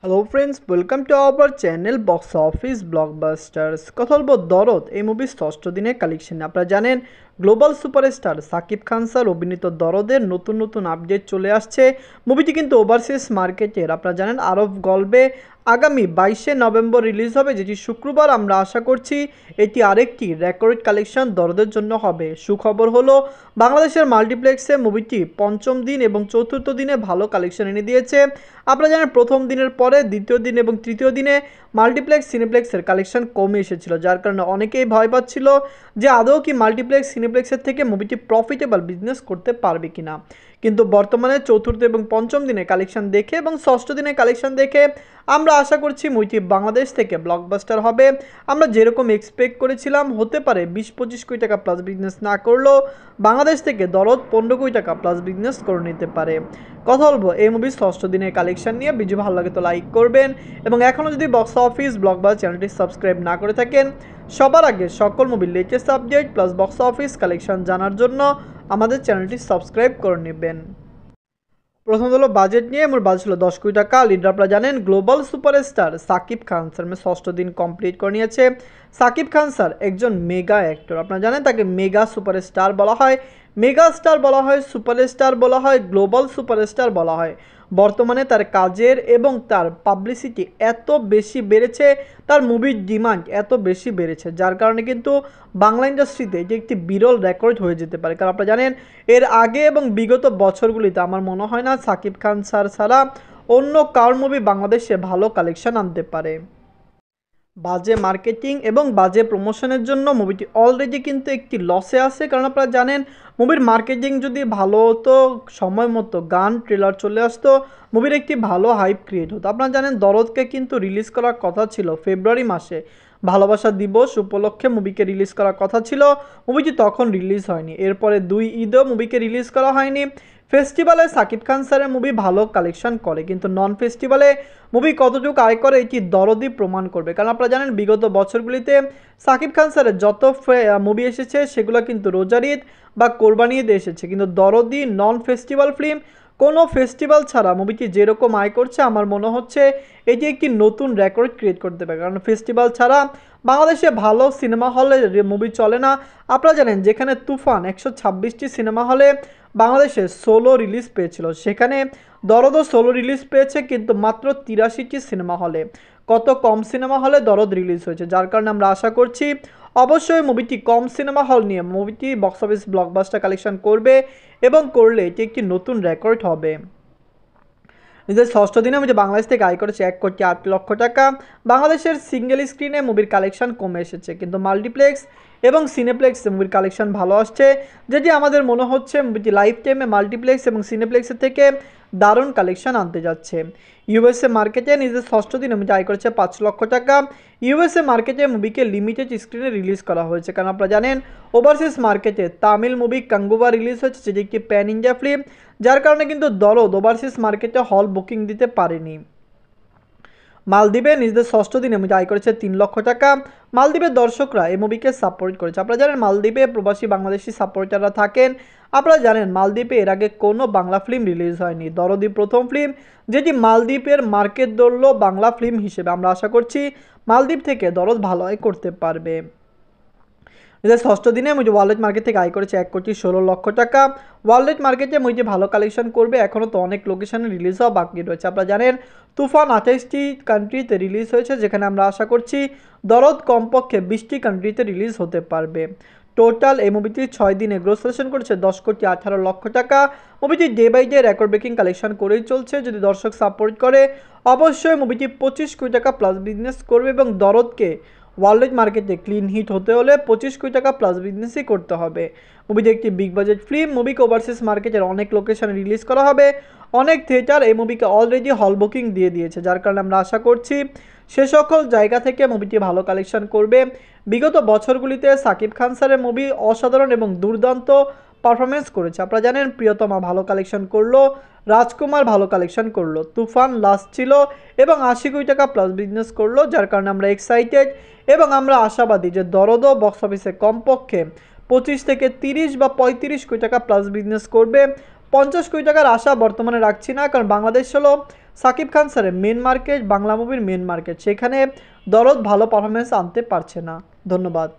Hello friends, welcome to our channel box office blockbusters. কথা বলবো দরদ এই মুভির ষষ্ঠ দিনের কালেকশনে। আপনারা জানেন global superstar Shakib Khan sir অভিনীত দরদের নতুন নতুন আপডেট চলে আসছে। মুভিটি কিন্তু ওভারসিজ মার্কেটের আপনারা জানেন আরব গল্পে আগামী 22শে নভেম্বর রিলিজ হবে, যেটি শুক্রবার। আমরা আশা করছি এটি আরেকটি রেকর্ড কালেকশন দরদের জন্য হবে। সুখবর হলো বাংলাদেশের মাল্টিপ্লেক্সে মুভিটি পঞ্চম দিন এবং চতুর্থ দিনে ভালো কালেকশন এনে দিয়েছে। আপনারা জানেন প্রথম দিনের পরে দ্বিতীয় দিন এবং তৃতীয় দিনে মাল্টিপ্লেক্স সিনেপ্লেক্সের কালেকশন কমে এসেছিল, যার কারণে অনেকেই ভয় পাচ্ছিল যে আদৌ কি মাল্টিপ্লেক্স সিনেপ্লেক্সের থেকে মুভিটি প্রফিটেবল বিজনেস করতে পারবে কিনা। কিন্তু বর্তমানে চতুর্থ এবং পঞ্চম দিনে কালেকশন দেখে এবং ষষ্ঠ দিনে কালেকশন দেখে আমরা আশা করছি মুভিটি বাংলাদেশ থেকে ব্লকবাস্টার হবে। আমরা যেরকম এক্সপেক্ট করেছিলাম হতে পারে 20-25 কোটি টাকা প্লাস বিজনেস না করলেও বাংলাদেশ থেকে দরদ 15 কোটি টাকা প্লাস বিজনেস করে নিতে পারে। কথা বলবো এই মুভির ষষ্ঠ দিনের কালেকশন নিয়ে। ভিডিও ভালো লাগে তো লাইক করবেন এবং এখনও যদি বক্স অফিস ব্লকবাস্টার চ্যানেলটি সাবস্ক্রাইব না করে থাকেন, সবার আগে সকল মুভির latest update plus box office collection জানার জন্য আমাদের চ্যানেলটি সাবস্ক্রাইব করে নেবেন। প্রথমত হলো বাজেট নিয়ে। আমার বাজেট ছিল 10 কোটি টাকা। লিডার আপনারা জানেন global superstar Shakib Khan sir ষষ্ঠ দিন কমপ্লিট করে নিয়েছে। সাকিব খান স্যার একজন মেগা অ্যাক্টর, আপনারা জানেন তাকে মেগা সুপারস্টার বলা হয়, মেগা স্টার বলা হয়, সুপারস্টার বলা হয়, গ্লোবাল সুপারস্টার বলা হয়। বর্তমানে তার কাজের এবং তার পাবলিসিটি এত বেশি বেড়েছে, তার মুভির ডিমান্ড এত বেশি বেড়েছে, যার কারণে কিন্তু বাংলা ইন্ডাস্ট্রিতে এটি একটি বিরল রেকর্ড হয়ে যেতে পারে। কারণ আপনারা জানেন এর আগে এবং বিগত বছরগুলিতে আমার মনে হয় না সাকিব খান স্যার ছাড়া অন্য কার মুভি বাংলাদেশে ভালো কালেকশন আনতে পারে। বাজে মার্কেটিং এবং বাজে প্রমোশনের জন্য মুভিটি অলরেডি কিন্তু একটি লসে আছে। কারণ আপনারা জানেন মুভির মার্কেটিং যদি ভালো হতো, সময় মতো গান ট্রেলার চলে আসতো, মুভির একটি ভালো হাইপ ক্রিয়েট হতো। আপনারা জানেন দরদকে কিন্তু রিলিজ করার কথা ছিল ফেব্রুয়ারি মাসে, ভালোবাসা দিবস উপলক্ষে মুভিকে রিলিজ করার কথা ছিল। মুভিটি তখন রিলিজ হয়নি। এরপরে 2 ঈদেও মুভিকে রিলিজ করা হয়নি। ফেস্টিভ্যালে সাকিব খান স্যারের মুভি ভালো কালেকশন করে, কিন্তু নন ফেস্টিভ্যালে মুভি কতটুকু আয় করে এটি দরদি প্রমাণ করবে। কারণ আপনারা জানেন বিগত বছরগুলিতে সাকিব খান স্যারের যত মুভি এসেছে সেগুলো কিন্তু রোজার ঈদ বা কোরবানি ঈদে এসেছে, কিন্তু দরদি নন ফেস্টিভ্যাল ফিল্ম, কোনো ফেস্টিভ্যাল ছাড়া মুভিটি যেরকম আয় করছে আমার মনে হচ্ছে এটি একটি নতুন রেকর্ড ক্রিয়েট করতে পারে। কারণ ফেস্টিভ্যাল ছাড়া বাংলাদেশে ভালো সিনেমা হলে মুভি চলে না। আপনারা জানেন যেখানে তুফান 126টি সিনেমা হলে বাংলাদেশে সোলো রিলিজ পেয়েছিল, সেখানে দরদও সোলো রিলিজ পেয়েছে কিন্তু মাত্র 83টি সিনেমা হলে। কত কম সিনেমা হলে দরদ রিলিজ হয়েছে, যার কারণে আমরা আশা করছি অবশ্যই মুভিটি কম সিনেমা হল নিয়ে মুভিটি বক্স অফিস ব্লকবাস্টার কালেকশন করবে এবং করলে এটি একটি নতুন রেকর্ড হবে। নিজের ষষ্ঠ দিনে মুভি বাংলাদেশ থেকে আয় করেছে 1,08,00,000 টাকা। বাংলাদেশের সিঙ্গেল স্ক্রিনে মুভির কালেকশন কমে এসেছে, কিন্তু মাল্টিপ্লেক্স এবং সিনেপ্লেক্সে মুভির কালেকশন ভালো আসছে, যেটি আমাদের মনে হচ্ছে মুভিটি লাইফ টাইমে মাল্টিপ্লেক্স এবং সিনেপ্লেক্সের থেকে দারুণ কালেকশন আনতে যাচ্ছে। ইউএসএ মার্কেটে নিজের ষষ্ঠ দিনে মুভিটি আয় করেছে 5,00,000 টাকা। ইউএসএ মার্কেটে মুভিকে লিমিটেড স্ক্রিনে রিলিজ করা হয়েছে, কারণ আপনারা জানেন ওভারসিজ মার্কেটে তামিল মুভি কাঙ্গুবা রিলিজ হয়েছে, যেটি একটি প্যান ইন্ডিয়া ফিল্ম, যার কারণে কিন্তু দরদ ওভারসিজ মার্কেটে হল বুকিং দিতে পারেনি। মালদ্বীপে নিজেদের ষষ্ঠ দিনে মুভি আয় করেছে 3,00,000 টাকা। মালদ্বীপের দর্শকরা এই মুভিকে সাপোর্ট করেছে। আপনারা জানেন মালদ্বীপে প্রবাসী বাংলাদেশি সাপোর্টাররা থাকেন। আপনারা জানেন মালদ্বীপে এর আগে কোনো বাংলা ফিল্ম রিলিজ হয়নি, দরদি প্রথম ফিল্ম যেটি মালদ্বীপের মার্কেট ধরল বাংলা ফিল্ম হিসেবে। আমরা আশা করছি মালদ্বীপ থেকে দরদ ভালো আয় করতে পারবে। নিজের ষষ্ঠ দিনে মুভি ওয়ার্ল্ড মার্কেট থেকে আয় করেছে 1,16,00,000 টাকা। ওয়ার্ল্ড মার্কেটে মুভি ভালো কালেকশন করবে, এখনও তো অনেক লোকেশনে রিলিজ হওয়া বাকি রয়েছে। আপনারা জানেন তুফান 28টি কান্ট্রিতে রিলিজ হয়েছে, যেখানে আমরা আশা করছি দরদ কমপক্ষে 20টি কান্ট্রিতে রিলিজ হতে পারবে। টোটাল এই মুভিটি 6 দিনে গ্রোস কালেকশন করেছে 10,18,00,000 টাকা। মুভিটি day by day record breaking collection করেই চলছে। যদি দর্শক সাপোর্ট করে অবশ্যই মুভিটি 25 কোটি টাকা প্লাস বিজনেস করবে এবং দরদকে ওয়ার্ল্ড মার্কেটে ক্লিন হিট হতে হলে 25 কোটি টাকা প্লাস বিজনেসই করতে হবে। মুভিটি একটি বিগ বাজেট ফিল্ম, মুভিকে ওভারসিজ মার্কেটের অনেক লোকেশনে রিলিজ করা হবে, অনেক থিয়েটার এই মুভিকে অলরেডি হল বুকিং দিয়ে দিয়েছে, যার কারণে আমরা আশা করছি সে সকল জায়গা থেকে মুভিটি ভালো কালেকশন করবে। বিগত বছরগুলিতে সাকিব খান স্যারের মুভি অসাধারণ এবং দুর্দান্ত পারফরমেন্স করেছে। আপনারা জানেন প্রিয়তমা ভালো কালেকশন করলো, রাজকুমার ভালো কালেকশন করলো, তুফান লাস্ট ছিল এবং 80 কোটি টাকা প্লাস বিজনেস করলো, যার কারণে আমরা এক্সাইটেড এবং আমরা আশাবাদী যে দরদও বক্স অফিসে কমপক্ষে 25 থেকে 30 বা 35 কোটি টাকা প্লাস বিজনেস করবে। 50 কোটি টাকার আশা বর্তমানে রাখছি না, কারণ বাংলাদেশ হলো সাকিব খান স্যারের মেন মার্কেট, বাংলা মুভির মেন মার্কেট, সেখানে দরদ ভালো পারফরমেন্স আনতে পারছে না। ধন্যবাদ।